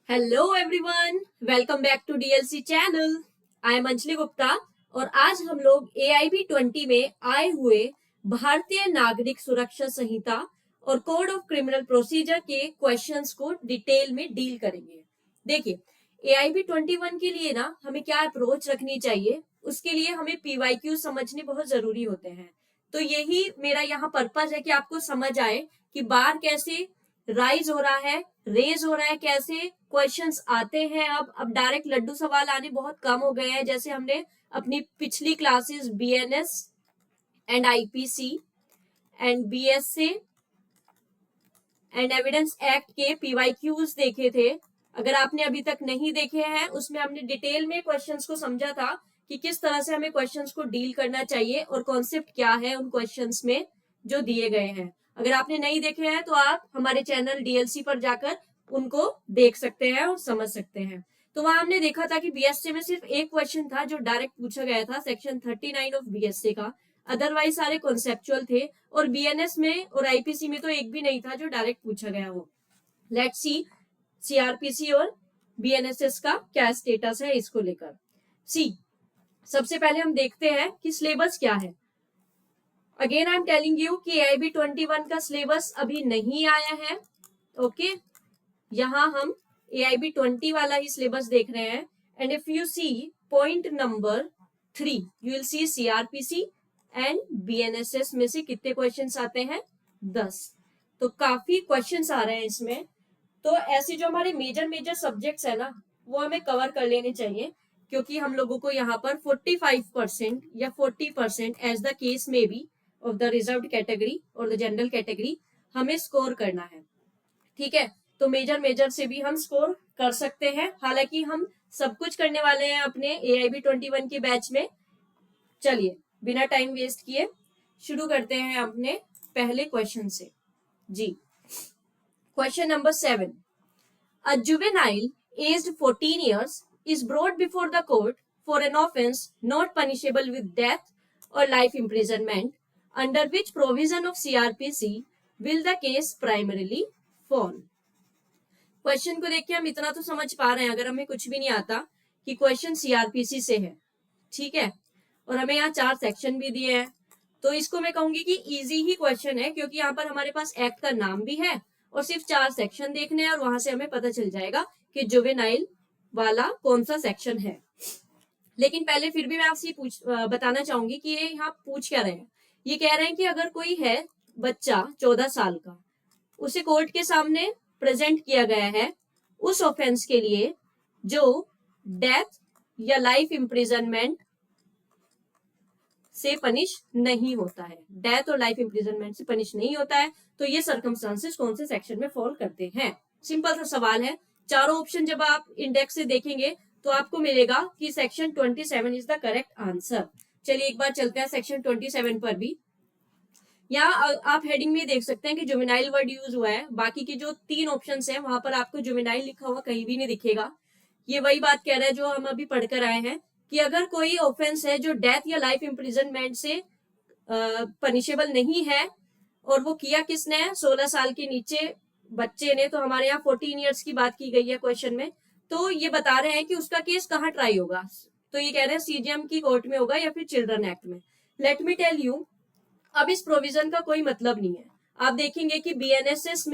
Hello everyone, welcome back to DLC channel. I am Anjali Gupta और आज हम लोग AIB 20 में आए हुए भारतीय नागरिक सुरक्षा संहिता और कोड ऑफ क्रिमिनल प्रोसीजर के क्वेश्चंस को डिटेल में डील करेंगे। देखिए, AIB 21 के लिए ना हमें क्या अप्रोच रखनी चाहिए, उसके लिए हमें PYQ समझने बहुत जरूरी होते हैं। तो यही मेरा यहाँ पर्पज है कि आपको समझ आए कि बार कैसे राइज हो रहा है, रेज हो रहा है, कैसे क्वेश्चंस आते हैं। अब डायरेक्ट लड्डू सवाल आने बहुत कम हो गए हैं। जैसे हमने अपनी पिछली classes BNS and IPC and BSA and evidence act के PYQs देखे थे। अगर आपने अभी तक नहीं देखे हैं, उसमें हमने डिटेल में क्वेश्चंस को समझा था कि किस तरह से हमें क्वेश्चंस को डील करना चाहिए और कॉन्सेप्ट क्या है उन क्वेश्चंस में जो दिए गए हैं। अगर आपने नहीं देखे हैं तो आप हमारे चैनल DLC पर जाकर उनको देख सकते हैं और समझ सकते हैं। तो वहां हमने देखा था कि BSA में सिर्फ एक क्वेश्चन था जो डायरेक्ट पूछा गया था, सेक्शन 39 ऑफ BSA का। अदरवाइज सारे कॉन्सेप्चुअल थे और BNS में और IPC में तो एक भी नहीं था जो डायरेक्ट पूछा गया हो। लेट्स सी CRPC और BNSS का क्या स्टेटस है इसको लेकर। सबसे पहले हम देखते हैं कि सिलेबस क्या है। Again I am telling you कि AIB 21 का सिलेबस अभी नहीं आया है। ओके, यहां हम AIB 20 वाला ही सिलेबस देख रहे हैं। And if you see point number 3, you will see CRPC and BNSS में से कितने क्वेश्चंस आते हैं? 10। तो काफी क्वेश्चंस आ रहे हैं इसमें। तो ऐसे जो हमारे मेजर सब्जेक्ट्स है ना, वो हमें कवर कर लेने चाहिए, क्योंकि हम लोगों को यहाँ पर 45% या 40% as the case may be of the reserved category और द जनरल कैटेगरी हमें स्कोर करना है। ठीक है, तो मेजर से भी हम स्कोर कर सकते हैं। हालांकि हम सब कुछ करने वाले हैं अपने AIB 21 के बैच में। चलिए बिना टाइम वेस्ट किए शुरू करते हैं अपने पहले क्वेश्चन से। जी, question number 7। A juvenile aged 14 years is brought before the court for an offence not punishable with death or life imprisonment, under which provision of CRPC will the case primarily fall? Question को देख के हम इतना तो समझ पा रहे हैं, अगर हमें कुछ भी नहीं आता, कि क्वेश्चन CRPC से है। ठीक है, और हमें यहाँ 4 सेक्शन भी दिए हैं। तो इसको मैं कहूंगी कि इजी ही क्वेश्चन है, क्योंकि यहाँ पर हमारे पास एक्ट का नाम भी है और सिर्फ 4 सेक्शन देखने हैं और वहां से हमें पता चल जाएगा कि जुवेनाइल वाला कौन सा सेक्शन है। लेकिन पहले फिर भी मैं आपसे बताना चाहूंगी कि ये यहाँ पूछ क्या रहे हैं। ये कह रहे हैं कि अगर कोई है बच्चा 14 साल का, उसे कोर्ट के सामने प्रेजेंट किया गया है उस ऑफेंस के लिए जो डेथ या लाइफ इम्प्रिजनमेंट से पनिश नहीं होता है, डेथ और लाइफ इम्प्रिजनमेंट से पनिश नहीं होता है, तो ये सर्कमस्टांसेस कौन से सेक्शन में फॉल करते हैं? सिंपल सा सवाल है। चारों ऑप्शन जब आप इंडेक्स से देखेंगे तो आपको मिलेगा कि section 27 is the correct answer. चलिए एक बार चलते हैं सेक्शन 27 पर भी। यहाँ आप हेडिंग में देख सकते हैं कि जुवेनाइल वर्ड यूज हुआ है। बाकी के जो 3 ऑप्शन है वहां पर आपको जुवेनाइल लिखा हुआ कहीं भी नहीं दिखेगा। ये वही बात कह रहा है जो हम अभी पढ़कर आए हैं, कि अगर कोई ऑफेंस है जो डेथ या लाइफ इम्प्रिजनमेंट से पनिशेबल नहीं है और वो किया किसने है, 16 साल के नीचे बच्चे ने, तो हमारे यहाँ 14 ईयर्स की बात की गई है क्वेश्चन में, तो ये बता रहे हैं कि उसका केस कहाँ ट्राई होगा। तो ये कह रहे हैं CJM की कोर्ट में होगा या फिर चिल्ड्रन एक्ट में। लेट मी टेल यू, अब इस प्रोविजन का कोई मतलब नहीं है। आप देखेंगे कि BNSS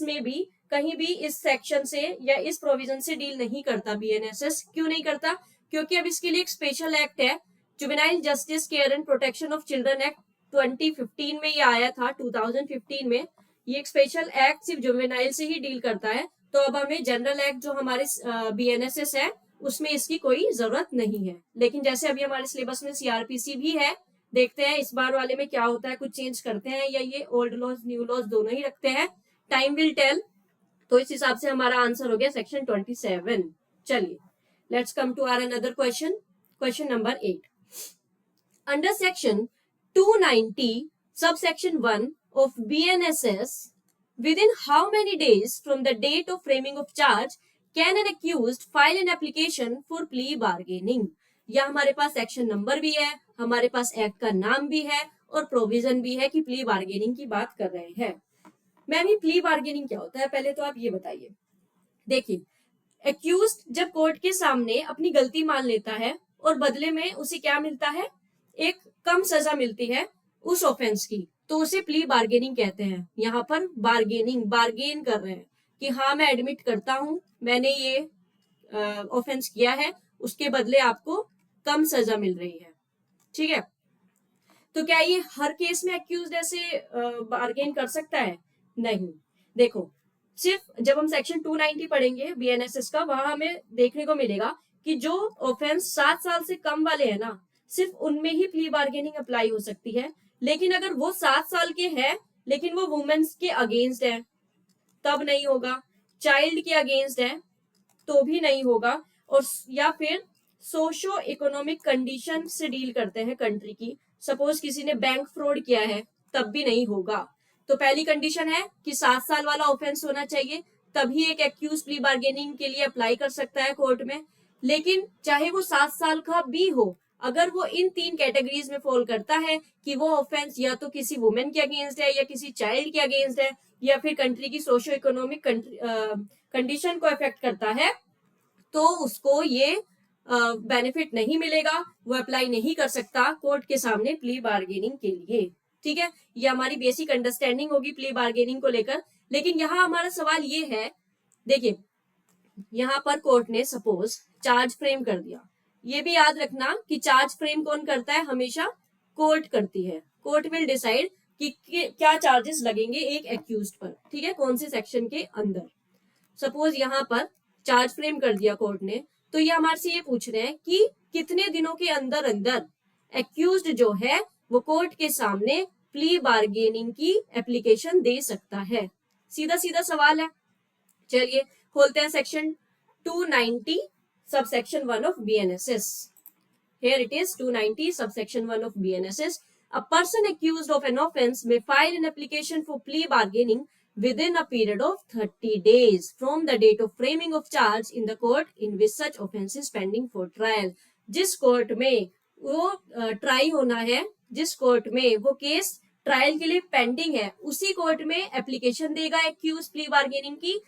में भी कहीं भी इस सेक्शन से या इस प्रोविजन से डील नहीं करता। BNSS क्यों नहीं करता? क्योंकि अब इसके लिए एक स्पेशल एक्ट है, juvenile justice care and protection of children act 2015 में ये आया था, 2015 में। ये एक स्पेशल एक्ट सिर्फ जुवेनाइल से ही डील करता है। तो अब हमें जनरल एक्ट जो हमारे BNSS है उसमें इसकी कोई जरूरत नहीं है। लेकिन जैसे अभी हमारे सिलेबस में CRPC भी है, देखते हैं इस बार वाले में क्या होता है, कुछ चेंज करते हैं या ये ओल्ड लॉज न्यू लॉज दोनों ही रखते हैं। Time will tell. तो इस हिसाब से हमारा आंसर हो गया सेक्शन 27। चलिए let's come to our another question. Question number 8। Under section 290 subsection 1 of BNSS, within how many days from the date of framing of charge can an accused file an application for plea bargaining? या हमारे पास section number भी है, हमारे पास act का नाम भी है और प्रोविजन भी है कि प्ली बार्गेनिंग की बात कर रहे हैं। मैम ये प्ली बार्गेनिंग क्या होता है, पहले तो आप ये बताइए। देखिए, एक्यूज्ड जब कोर्ट के सामने अपनी गलती मान लेता है और बदले में उसे क्या मिलता है, एक कम सजा मिलती है उस ऑफेंस की, तो उसे प्ली बार्गेनिंग कहते हैं। यहाँ पर बार्गेन कर रहे हैं कि हाँ मैं एडमिट करता हूं मैंने ये ऑफेंस किया है, उसके बदले आपको कम सजा मिल रही है। ठीक है, तो क्या ये हर केस में एक्यूज ऐसे बार्गेन कर सकता है? नहीं। देखो, सिर्फ जब हम सेक्शन 290 पढ़ेंगे बीएनएसएस का, वहां हमें देखने को मिलेगा कि जो ऑफेंस 7 साल से कम वाले हैं ना, सिर्फ उनमें ही प्ली बार्गेनिंग अप्लाई हो सकती है। लेकिन अगर वो 7 साल के हैं लेकिन वो वुमेन्स के अगेंस्ट है, तब नहीं होगा। चाइल्ड के अगेंस्ट है तो भी नहीं होगा। और या फिर सोशो इकोनॉमिक कंडीशन से डील करते हैं कंट्री की, सपोज किसी ने बैंक फ्रॉड किया है, तब भी नहीं होगा। तो पहली कंडीशन है कि 7 साल वाला ऑफेंस होना चाहिए, तभी एक एक्यूज प्ली बार्गेनिंग के लिए अप्लाई कर सकता है कोर्ट में। लेकिन चाहे वो 7 साल का भी हो, अगर वो इन 3 कैटेगरीज में फॉल करता है कि वो ऑफेंस या तो किसी वुमेन के अगेंस्ट है या किसी चाइल्ड के अगेंस्ट है या फिर कंट्री की सोशो इकोनॉमिक कंडीशन को अफेक्ट करता है, तो उसको ये बेनिफिट नहीं मिलेगा, वो अप्लाई नहीं कर सकता कोर्ट के सामने प्ली बार्गेनिंग के लिए। ठीक है, ये हमारी बेसिक अंडरस्टैंडिंग होगी प्ली बार्गेनिंग को लेकर। लेकिन यहाँ हमारा सवाल ये है, देखिए यहाँ पर कोर्ट ने सपोज चार्ज फ्रेम कर दिया। ये भी याद रखना कि चार्ज फ्रेम कौन करता है, हमेशा कोर्ट करती है। कोर्ट विल डिसाइड कि क्या चार्जेस लगेंगे एक एक्यूज्ड पर, ठीक है, कौन से सेक्शन के अंदर। सपोज यहाँ पर चार्ज फ्रेम कर दिया कोर्ट ने, तो ये हमारे से ये पूछ रहे हैं कि कितने दिनों के अंदर अंदर एक्यूज्ड जो है वो कोर्ट के सामने प्ली बार्गेनिंग की एप्लीकेशन दे सकता है। सीधा सीधा सवाल है। चलिए खोलते हैं section 290 subsection 1 of BNSS. Here it is 290 subsection 1 of BNSS. A person accused of an offence may file an application for plea bargaining within a period of 30 days from the date of framing of charge in the court in which such offence is pending for trial. जिस court में वो try होना है, जिस court में वो case trial के लिए पेंडिंग है, उसी कोर्ट में एप्लीकेशन देगा एक्यूज प्ली बार्गेनिंग की,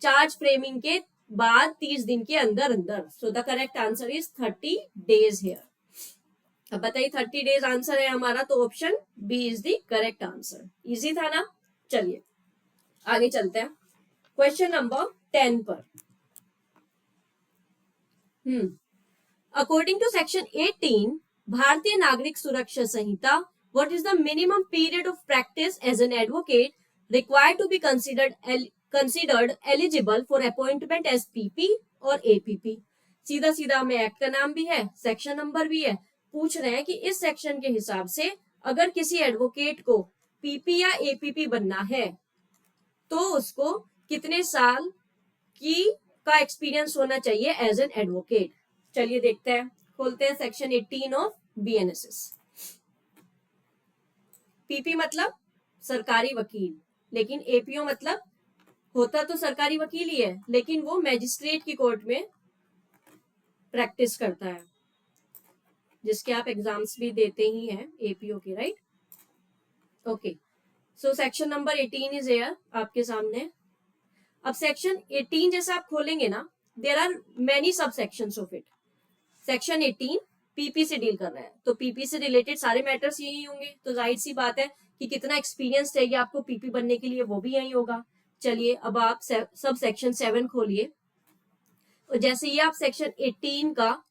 चार्ज फ्रेमिंग के बाद 30 दिन के अंदर अंदर। So the correct answer is 30 days here. अब बताइए 30 डेज आंसर है हमारा, तो option B is the correct answer. Easy था ना। चलिए आगे चलते हैं क्वेश्चन नंबर 10 पर। अकॉर्डिंग टू सेक्शन 18 भारतीय नागरिक सुरक्षा संहिता, what is the minimum period of practice as an advocate required to be considered eligible for appointment as PP और एपीपी। सीधा सीधा में एक्ट का नाम भी है, सेक्शन नंबर भी है। पूछ रहे हैं कि इस सेक्शन के हिसाब से अगर किसी एडवोकेट को पीपी या एपीपी बनना है तो उसको कितने साल की का एक्सपीरियंस होना चाहिए एज एन एडवोकेट। चलिए देखते हैं, खोलते हैं सेक्शन 18 ऑफ बीएनएसएस। पीपी मतलब सरकारी वकील, लेकिन एपीओ मतलब होता तो सरकारी वकील ही है लेकिन वो मैजिस्ट्रेट की कोर्ट में प्रैक्टिस करता है, जिसके आप एग्जाम्स भी देते ही हैं एपीओ के, right. Okay, so section number 18 is here आपके सामने। अब सेक्शन 18 जैसे आप खोलेंगे ना, देयर आर मेनी सब sections of it. Section 18 PP से डील कर रहा है, तो पीपी से रिलेटेड सारे मैटर्स यही होंगे, तो जाहिर सी बात है कि कितना एक्सपीरियंस चाहिए आपको पीपी बनने के लिए, वो भी यही होगा। चलिए अब आप सब सेक्शन 7 खोलिए, और जैसे ही आप सेक्शन 18 का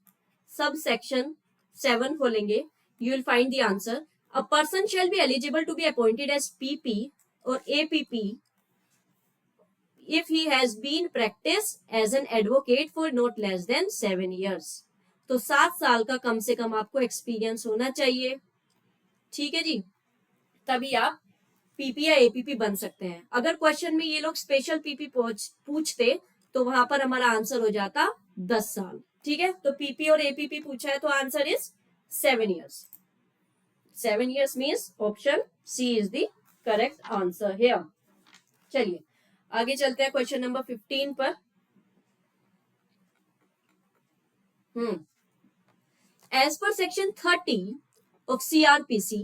सब सेक्शन 7 खोलेंगे, you will find the answer. A person shall be eligible to be appointed as PP और APP if he has been practiced as an advocate for not less than 7 years। तो 7 साल का कम से कम आपको experience होना चाहिए, ठीक है जी, तभी आप पीपी या एपीपी बन सकते हैं। अगर क्वेश्चन में ये लोग स्पेशल पीपी पूछते तो वहां पर हमारा आंसर हो जाता 10 साल, ठीक है। तो पीपी और एपीपी पूछा है तो answer is 7 years। 7 years means option C is the correct answer here. चलिए आगे चलते हैं क्वेश्चन नंबर 15 पर। As per section 30 of CRPC,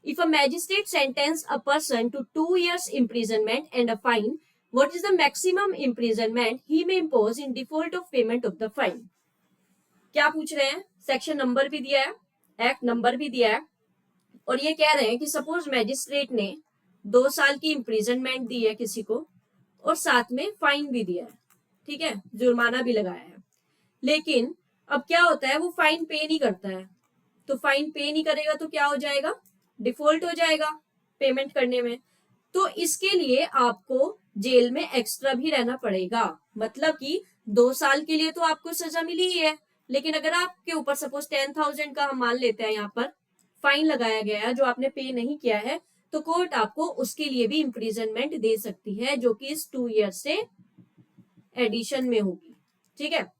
If a magistrate sentence a person to 2 years imprisonment and a fine, what is the maximum imprisonment he may impose in default of payment of the fine? क्या पूछ रहे हैं, section number भी दिया है, act number भी दिया है, और ये कह रहे हैं कि सपोज मैजिस्ट्रेट ने 2 साल की इम्प्रिजनमेंट दी है किसी को और साथ में फाइन भी दिया है, ठीक है, जुर्माना भी लगाया है, लेकिन अब क्या होता है, वो फाइन पे नहीं करता है, तो फाइन पे नहीं करेगा तो क्या हो जाएगा, डिफॉल्ट हो जाएगा पेमेंट करने में। तो इसके लिए आपको जेल में एक्स्ट्रा भी रहना पड़ेगा, मतलब कि 2 साल के लिए तो आपको सजा मिली ही है, लेकिन अगर आपके ऊपर सपोज 10,000 का हम मान लेते हैं यहाँ पर फाइन लगाया गया है जो आपने पे नहीं किया है, तो कोर्ट आपको उसके लिए भी इम्प्रिजनमेंट दे सकती है, जो कि इस 2 ईयर से एडिशन में होगी, ठीक है।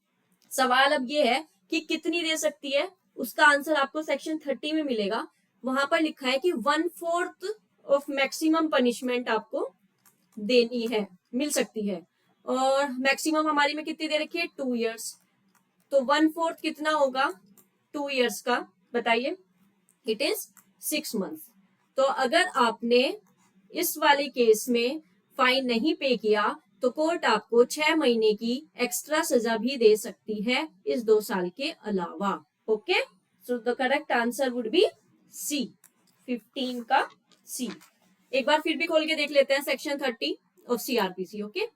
सवाल अब ये है कि कितनी दे सकती है, उसका आंसर आपको सेक्शन 30 में मिलेगा, वहां पर लिखा है कि 1/4 ऑफ मैक्सिमम पनिशमेंट आपको देनी है, मिल सकती है, और मैक्सिमम हमारी में कितनी दे रखी है, 2 ईयर्स, तो 1/4 कितना होगा 2 ईयर्स का, बताइए, इट इज 6 months। तो अगर आपने इस वाले केस में फाइन नहीं पे किया तो कोर्ट आपको 6 महीने की एक्स्ट्रा सजा भी दे सकती है इस 2 साल के अलावा। Okay, so the correct answer would be C, 15 का सी। एक बार फिर भी खोल के देख लेते हैं section 30 of CrPC, okay,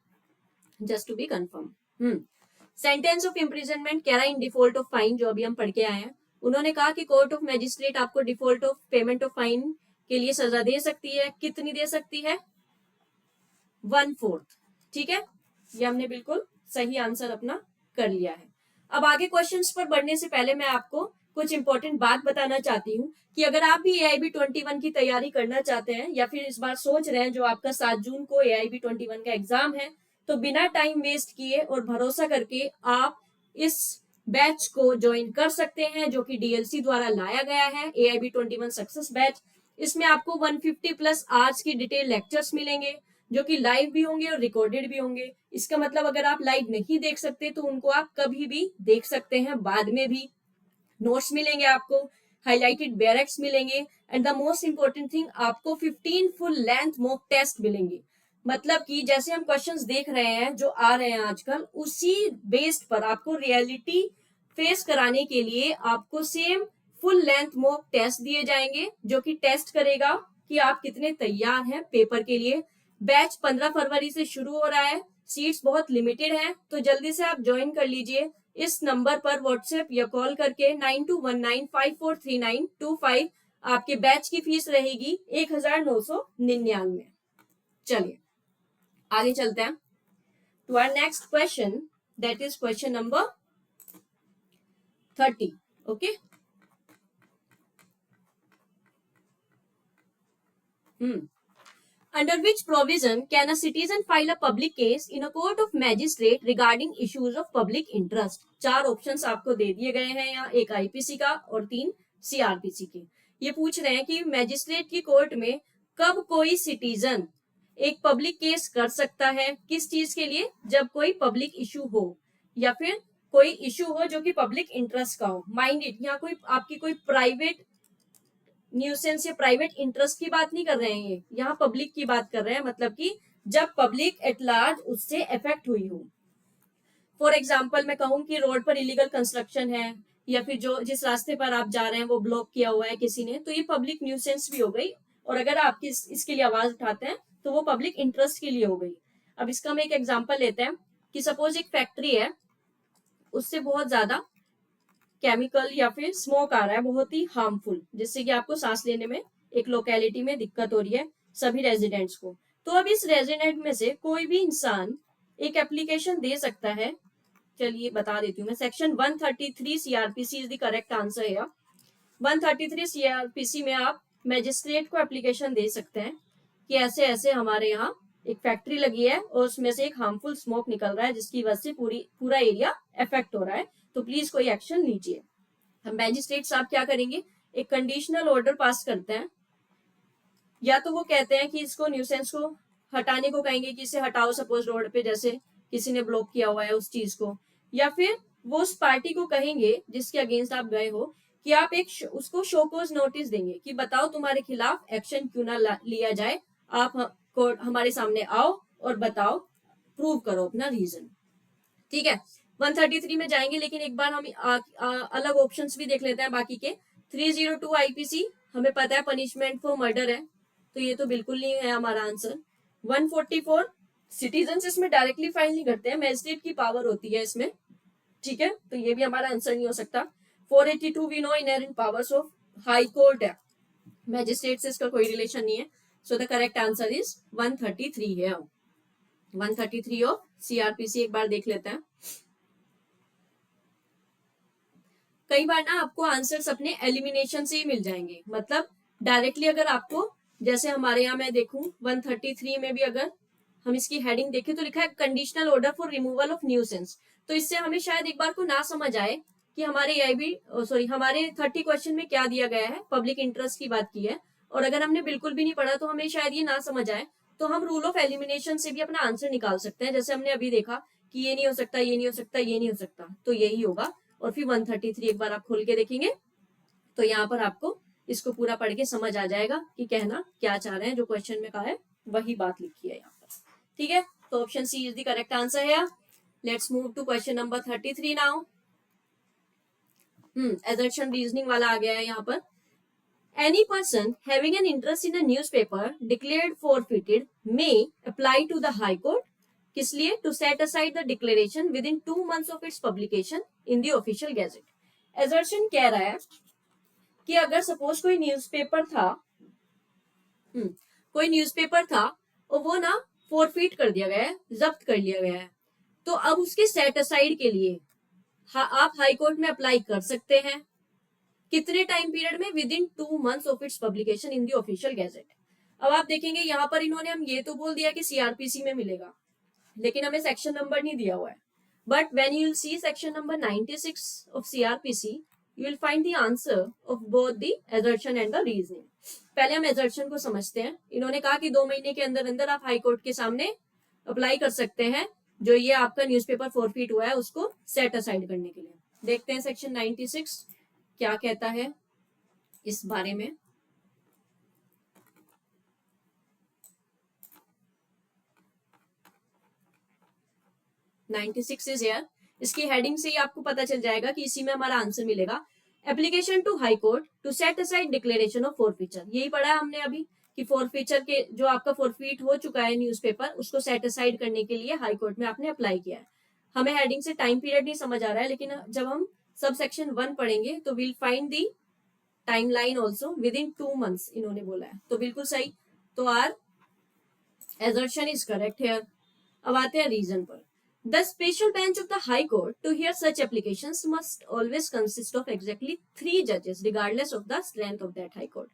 just to be confirm. Sentence of imprisonment कह रहा है इन डिफॉल्ट ऑफ फाइन, जो अभी हम पढ़ के आए हैं। उन्होंने कहा कि कोर्ट ऑफ मैजिस्ट्रेट आपको default of payment of fine के लिए सजा दे सकती है, कितनी दे सकती है, 1/4, ठीक है, ये हमने बिल्कुल सही आंसर अपना कर लिया है। अब आगे क्वेश्चंस पर बढ़ने से पहले मैं आपको कुछ इंपॉर्टेंट बात बताना चाहती हूँ कि अगर आप भी AIB 21 की तैयारी करना चाहते हैं या फिर इस बार सोच रहे हैं जो आपका 7 जून को AIB 21 का एग्जाम है, तो बिना टाइम वेस्ट किए और भरोसा करके आप इस बैच को ज्वाइन कर सकते हैं, जो कि DLC द्वारा लाया गया है, AIB 21 सक्सेस बैच। इसमें आपको 150 प्लस आवर्स की डिटेल लेक्चर्स मिलेंगे, जो कि लाइव भी होंगे और रिकॉर्डेड भी होंगे। इसका मतलब अगर आप लाइव नहीं देख सकते तो उनको आप कभी भी देख सकते हैं बाद में भी। नोट्स मिलेंगे आपको, हाईलाइटेड बैरक्स मिलेंगे, and the most important thing, आपको 15 फुल लेंथ मॉक टेस्ट मिलेंगे। मतलब कि जैसे हम क्वेश्चंस देख रहे हैं जो आ रहे हैं आजकल, उसी बेस्ड पर आपको रियलिटी फेस कराने के लिए आपको same full length mock test दिए जाएंगे, जो कि टेस्ट करेगा कि आप कितने तैयार हैं पेपर के लिए। बैच 15 फरवरी से शुरू हो रहा है, सीट्स बहुत लिमिटेड हैं, तो जल्दी से आप ज्वाइन कर लीजिए। इस नंबर पर व्हाट्सएप या कॉल करके 9219543925 आपके बैच की फीस रहेगी 1999। चलिए आगे चलते हैं to our next question, that is question number 30। Okay, Under which provision can a citizen file a public case in a court of magistrate regarding issues of public interest? 4 options आपको दे दिए गए हैं यहाँ, एक IPC का और 3 CRPC के। ये पूछ रहे हैं कि मैजिस्ट्रेट की कोर्ट में कब कोई सिटीजन एक पब्लिक केस कर सकता है, किस चीज के लिए, जब कोई पब्लिक इशू हो या फिर कोई इशू हो जो कि पब्लिक इंटरेस्ट का हो। माइंड इट, यहाँ कोई आपकी कोई प्राइवेट न्यूसेंस या प्राइवेट इंटरेस्ट की बात नहीं कर रहे हैं, ये यहाँ पब्लिक की बात कर रहे हैं, मतलब कि जब पब्लिक एट लार्ज उससे इफेक्ट हुई हो। फॉर एग्जाम्पल मैं कहूँ कि रोड पर इलीगल कंस्ट्रक्शन है या फिर जो जिस रास्ते पर आप जा रहे हैं वो ब्लॉक किया हुआ है किसी ने, तो ये पब्लिक न्यूसेंस भी हो गई, और अगर आप इसके लिए आवाज उठाते हैं तो वो पब्लिक इंटरेस्ट के लिए हो गई। अब इसका हम एक एग्जाम्पल लेते हैं कि सपोज एक फैक्ट्री है, उससे बहुत ज्यादा केमिकल या फिर स्मोक आ रहा है, बहुत ही हार्मफुल, जिससे कि आपको सांस लेने में एक लोकेलिटी में दिक्कत हो रही है सभी रेजिडेंट्स को। तो अब इस रेजिडेंट में से कोई भी इंसान एक एप्लीकेशन दे सकता है, चलिए बता देती हूँ मैं, section 133 CRPC is the correct answer है। 133 CRPC में आप मैजिस्ट्रेट को एप्लीकेशन दे सकते हैं कि ऐसे ऐसे हमारे यहाँ एक फैक्ट्री लगी है और उसमें से एक हार्मफुल स्मोक निकल रहा है जिसकी वजह से पूरा एरिया इफेक्ट हो रहा है, तो प्लीज कोई एक्शन लीजिए। हम मैजिस्ट्रेट साहब क्या करेंगे, एक कंडीशनल ऑर्डर पास करते हैं, या तो वो कहते हैं कि इसको न्यूसेंस को हटाने को कहेंगे कि इसे हटाओ सपोज रोड पे जैसे किसी ने ब्लॉक किया हुआ है उस चीज को, या फिर वो उस पार्टी को कहेंगे जिसके अगेंस्ट आप गए हो कि आप उसको शोकोज नोटिस देंगे कि बताओ तुम्हारे खिलाफ एक्शन क्यों ना लिया जाए, आप कोर्ट हमारे सामने आओ और बताओ, प्रूव करो अपना रीजन। ठीक है, 133 में जाएंगे, लेकिन एक बार हम अलग ऑप्शंस भी देख लेते हैं बाकी के। 302 आईपीसी हमें पता है पनिशमेंट फॉर मर्डर है, तो ये तो बिल्कुल नहीं है हमारा आंसर। 144 सिटीजन इसमें डायरेक्टली फाइल नहीं करते हैं, मैजिस्ट्रेट की पावर होती है इसमें। ठीक है, तो ये भी हमारा आंसर नहीं हो सकता। 482 we know inherent powers of high court है, मैजिस्ट्रेट से इसका कोई रिलेशन नहीं है। So the correct answer is 133 है। 133 ऑफ सीआरपीसी एक बार देख लेते हैं। कई बार ना आपको आंसर्स अपने एलिमिनेशन से ही मिल जाएंगे, मतलब डायरेक्टली अगर आपको, जैसे हमारे यहाँ मैं देखूं 133 में भी अगर हम इसकी हेडिंग देखें तो लिखा है conditional order for removal of nuisance, तो इससे हमें शायद एक बार को ना समझ आए कि हमारे हमारे 30 क्वेश्चन में क्या दिया गया है, पब्लिक इंटरेस्ट की बात की है, और अगर हमने बिल्कुल भी नहीं पढ़ा तो हमें शायद ये ना समझ आए, तो हम रूल ऑफ एलिमिनेशन से भी अपना आंसर निकाल सकते हैं। जैसे हमने अभी देखा कि ये नहीं हो सकता, ये नहीं हो सकता, ये नहीं हो सकता, तो यही होगा। और फिर 133 एक बार आप खोल के देखेंगे तो यहाँ पर आपको इसको पूरा पढ़ के समझ आ जाएगा कि कहना क्या चाह रहे हैं, जो क्वेश्चन में कहा है वही बात लिखी है यहाँ पर। ठीक है, तो option C is the correct answer है। Let's move to question number 33 now. assertion reasoning वाला आ गया है यहाँ पर। Any person having an interest in a newspaper declared forfeited may apply to the High Court. किस लिए? To set aside the declaration within 2 months of its publication in the official gazette. Assertion कह रहा है कि अगर suppose कोई newspaper था, कोई न्यूज़पेपर था और वो ना फोरफीट कर दिया गया है, जब्त कर लिया गया है, तो अब उसके सेट असाइड के लिए आप हाई कोर्ट में अप्लाई कर सकते हैं। कितने टाइम पीरियड में? With in 2 months of its publication in the official gazette. अब आप देखेंगे यहाँ पर इन्होंने हम ये तो बोल दिया कि सीआरपीसी में मिलेगा, लेकिन हमें सेक्शन नंबर नहीं दिया हुआ है। But when you will see section number 96 of CrPC, you will find the answer of both the assertion and the reasoning. पहले हम assertion को समझते हैं। इन्होंने कहा कि 2 महीने के अंदर अंदर आप हाई कोर्ट के सामने अप्लाई कर सकते हैं जो ये आपका न्यूज़पेपर फोरफीट हुआ है उसको सेट असाइड करने के लिए। देखते हैं सेक्शन 96 क्या कहता है इस बारे में। Is here. इसकी हेडिंग से ही आपको पता चल जाएगा कि इसी में हमारा आंसर मिलेगा। Application to high court to set aside declaration of forfeiture, यही पढ़ा है हमने अभी कि फोरफीचर के जो आपका फोरफीट हो चुका है न्यूज़पेपर, उसको सेट असाइड करने के लिए हाई कोर्ट में आपने अप्लाई किया है। हमें हेडिंग से टाइम पीरियड नहीं समझ आ रहा है, लेकिन जब हम सब सेक्शन 1 पढ़ेंगे तो will find the timeline also within 2 months इन्होंने बोला है, तो बिल्कुल सही। तो R assertion is correct here. अब आते हैं रीजन पर। The special bench of the High Court to hear such applications must always consist of exactly 3 judges regardless of the strength of that High Court.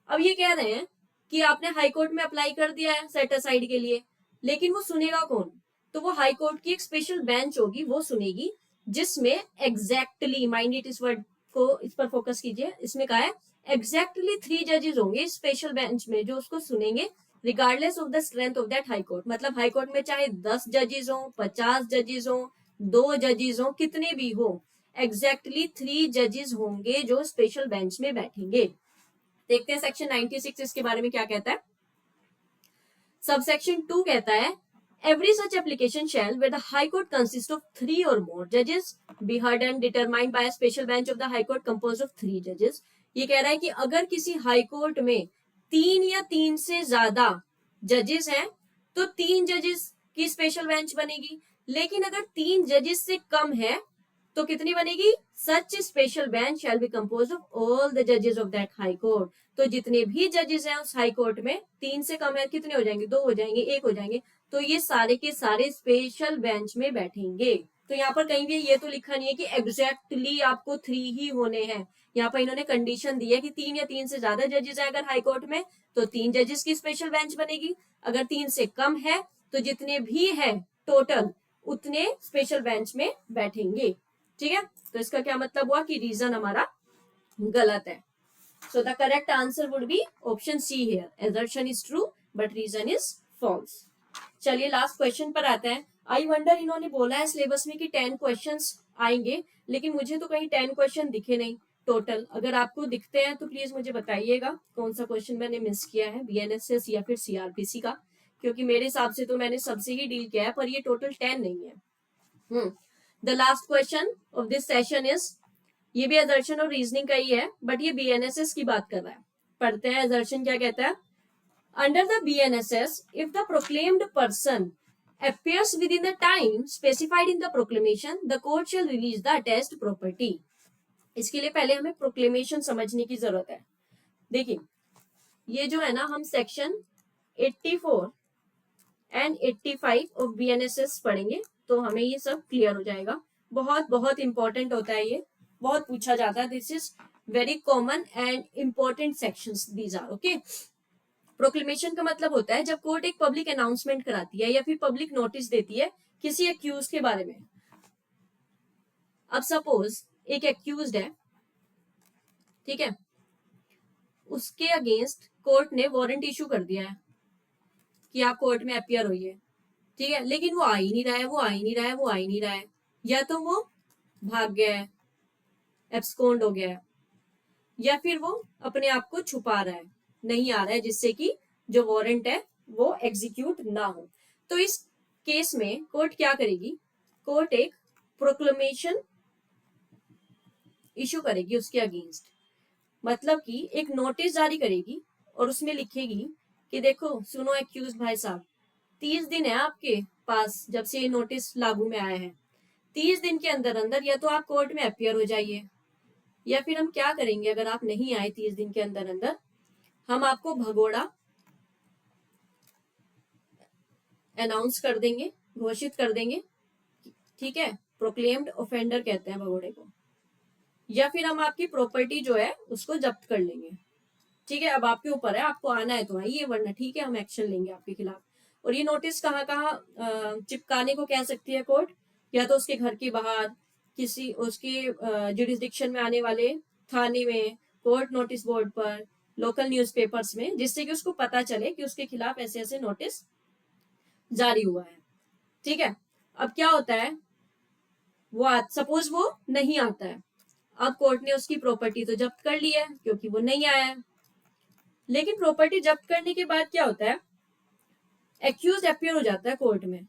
अब ये कह रहे हैं कि आपने हाई कोर्ट में अप्लाई कर दिया है सेट असाइड के लिए, लेकिन वो सुनेगा कौन? तो वो हाई कोर्ट की एक स्पेशल बेंच होगी, वो सुनेगी, जिसमें एग्जैक्टली माइंड इट इस वर्ड को, इस पर फोकस कीजिए, इसमें कहा है एग्जैक्टली 3 जजेस होंगे स्पेशल बेंच में जो उसको सुनेंगे regardless of the strength of that high court. मतलब हाई कोर्ट में चाहे 10 जजेस हो, 50 जजेस हो, 2 जजेस हो, कितने भी हो, एग्जैक्टली 3 जजेस होंगे जो स्पेशल बेंच में बैठेंगे। देखते हैं सेक्शन 96 इसके बारे में क्या कहता है। सबसेक्शन 2 कहता है every such application shall where the high court consists of 3 or more judges be heard and determined by a special bench of the high court composed of 3 judges। ये कह रहा है कि अगर किसी हाई कोर्ट में 3 या 3 से ज्यादा जजेस हैं तो 3 जजेस की स्पेशल बेंच बनेगी, लेकिन अगर 3 जजेस से कम है तो कितनी बनेगी? सच special bench shall be compose of all the जजेस ऑफ दैट हाई कोर्ट। तो जितने भी जजेस हैं उस हाई कोर्ट में, 3 से कम है, कितने हो जाएंगे? 2 हो जाएंगे, 1 हो जाएंगे, तो ये सारे के सारे स्पेशल बेंच में बैठेंगे। तो यहाँ पर कहीं भी ये तो लिखा नहीं है कि एग्जैक्टली आपको 3 ही होने हैं। यहाँ पर इन्होंने कंडीशन दी है कि 3 या 3 से ज्यादा जजेस है अगर हाई कोर्ट में तो 3 जजेस की स्पेशल बेंच बनेगी, अगर 3 से कम है तो जितने भी है टोटल उतने स्पेशल बेंच में बैठेंगे। ठीक है, तो इसका क्या मतलब हुआ कि रीजन हमारा गलत है। So the correct answer would be option C here, assertion is true but reason is false. चलिए लास्ट क्वेश्चन पर आते हैं। आई वंडर, इन्होंने बोला है सिलेबस में कि 10 क्वेश्चंस आएंगे, लेकिन मुझे तो कहीं 10 क्वेश्चन दिखे नहीं। टोटल अगर आपको दिखते हैं तो प्लीज मुझे बताइएगा कौन सा क्वेश्चन मैंने मिस किया है, बीएनएसएस या फिर सीआरपीसी का, क्योंकि मेरे हिसाब से तो मैंने सबसे ही डील किया है, पर ये टोटल 10 नहीं है। The last question of this session is, ये भी असर्शन और रीजनिंग का ही है, बट ये बीएनएसएस की बात कर रहा है। पढ़ते हैं असर्शन क्या कहता है। Under the BNSS, if the proclaimed person appears within the time specified in the proclamation, the court shall release the attached property. इसके लिए पहले हमें प्रोक्लेमेशन समझने की जरूरत है। देखिए ये जो है ना, हम सेक्शन 84 एंड 85 ऑफ बीएनएसएस पढ़ेंगे तो हमें ये सब क्लियर हो जाएगा। बहुत बहुत इंपॉर्टेंट होता है, ये बहुत पूछा जाता है। This is very common and important sections these are. Okay, proclamation का मतलब होता है जब कोर्ट एक पब्लिक अनाउंसमेंट कराती है या फिर पब्लिक नोटिस देती है किसी एक्यूज के बारे में। अब सपोज एक एक्यूज्ड है, ठीक है, उसके अगेंस्ट कोर्ट ने वारंट इशू कर दिया है कि आप कोर्ट में अपियर होइए, ठीक है, लेकिन वो आ ही नहीं रहा है, वो आ ही नहीं रहा है, वो आ ही नहीं रहा है, या तो वो भाग गया है, एब्सकॉन्ड हो गया है, या फिर वो अपने आप को छुपा रहा है, नहीं आ रहा है, जिससे कि जो वारंट है वो एग्जीक्यूट ना हो। तो इस केस में कोर्ट क्या करेगी, कोर्ट एक प्रोक्लेमेशन इशू करेगी उसके अगेंस्ट, मतलब कि एक नोटिस जारी करेगी और उसमें लिखेगी कि देखो सुनो एक्यूज भाई साहब, 30 दिन है आपके पास जब से ये नोटिस लागू में आया है, 30 दिन के अंदर अंदर या तो आप कोर्ट में अपियर हो जाइए, या फिर हम क्या करेंगे अगर आप नहीं आए 30 दिन के अंदर अंदर, हम आपको भगोड़ा अनाउंस कर देंगे, घोषित कर देंगे, ठीक है, प्रोक्लेम्ड ऑफेंडर कहते हैं भगोड़े को, या फिर हम आपकी प्रॉपर्टी जो है उसको जब्त कर लेंगे, ठीक है। अब आपके ऊपर है, आपको आना है तो आइए, वरना ठीक है हम एक्शन लेंगे आपके खिलाफ। और ये नोटिस कहाँ कहाँ चिपकाने को कह सकती है कोर्ट, या तो उसके घर के बाहर, किसी उसके जुरिस्डिक्शन में आने वाले थाने में, कोर्ट नोटिस बोर्ड पर, लोकल न्यूज़पेपर्स में, जिससे कि उसको पता चले कि उसके खिलाफ ऐसे ऐसे नोटिस जारी हुआ है, ठीक है। अब क्या होता है, वो सपोज वो नहीं आता है, अब कोर्ट ने उसकी प्रॉपर्टी तो जब्त कर ली है क्योंकि वो नहीं आया है, लेकिन प्रॉपर्टी जब्त करने के बाद क्या होता है, एक्यूज अपियर हो जाता है कोर्ट में,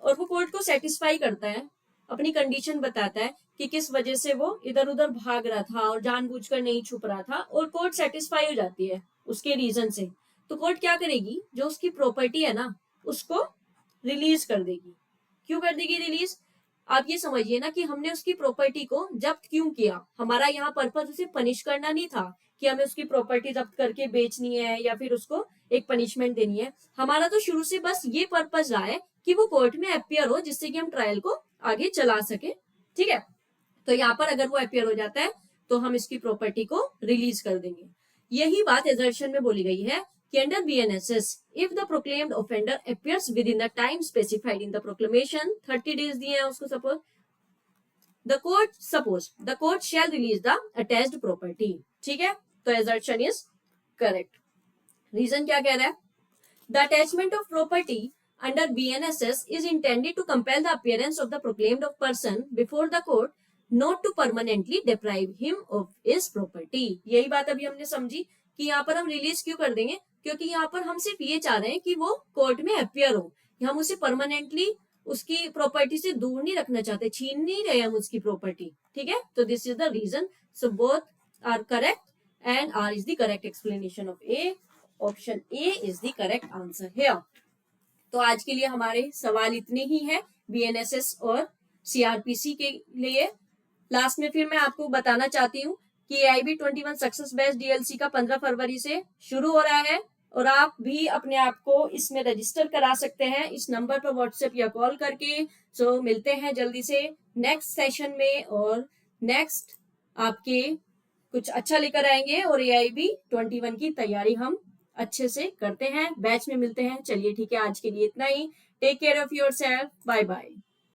और वो कोर्ट को सेटिस्फाई करता है, अपनी कंडीशन बताता है कि किस वजह से वो इधर उधर भाग रहा था और जानबूझकर नहीं छुप रहा था, और कोर्ट सेटिस्फाई हो जाती है उसके रीजन से। तो कोर्ट क्या करेगी, जो उसकी प्रॉपर्टी है ना उसको रिलीज कर देगी। क्यों कर देगी रिलीज, आप ये समझिए ना कि हमने उसकी प्रॉपर्टी को जब्त क्यों किया, हमारा यहाँ पर्पज उसे पनिश करना नहीं था कि हमें उसकी प्रॉपर्टी जब्त करके बेचनी है या फिर उसको एक पनिशमेंट देनी है, हमारा तो शुरू से बस ये पर्पज रहा है कि वो कोर्ट में अपियर हो, जिससे कि हम ट्रायल को आगे चला सके, ठीक है। तो यहाँ पर अगर वो अपियर हो जाता है तो हम इसकी प्रॉपर्टी को रिलीज कर देंगे। यही बात एजर्शन में बोली गई है कि under BNSS if the proclaimed offender appears with in the time specified in the proclamation, 30 days दिए हैं उसको, suppose the court shell release the attached property, ठीक है। तो एजर्शन इज करेक्ट। रीजन क्या कह रहा है, the attachment of property under BNSS is intended to compel the appearance of the proclaimed of person before the court, not to permanently deprive him of his property. यही बात अभी हमने समझी कि यहाँ पर हम रिलीज क्यों कर देंगे, क्योंकि यहाँ पर हम सिर्फ ये चाह रहे हैं कि वो कोर्ट में अपियर हो, हम उसे परमानेंटली उसकी प्रॉपर्टी से दूर नहीं रखना चाहते, छीन नहीं रहे हम उसकी प्रॉपर्टी, ठीक है। तो this is the reason, so both are correct and R is the correct explanation of A, option A is the correct answer here. तो आज के लिए हमारे सवाल इतने ही हैं बीएनएसएस और सीआरपीसी के लिए। लास्ट में फिर मैं आपको बताना चाहती हूँ कि AIB 21 सक्सेस बेस्ड डीएलसी का 15 फरवरी से शुरू हो रहा है, और आप भी अपने आप को इसमें रजिस्टर करा सकते हैं इस नंबर पर व्हाट्सएप या कॉल करके। सो मिलते हैं जल्दी से नेक्स्ट सेशन में, और नेक्स्ट आपके कुछ अच्छा लेकर आएंगे, और AIB 21 की तैयारी हम अच्छे से करते हैं, बैच में मिलते हैं। चलिए ठीक है, आज के लिए इतना ही। Take care of yourself, bye bye.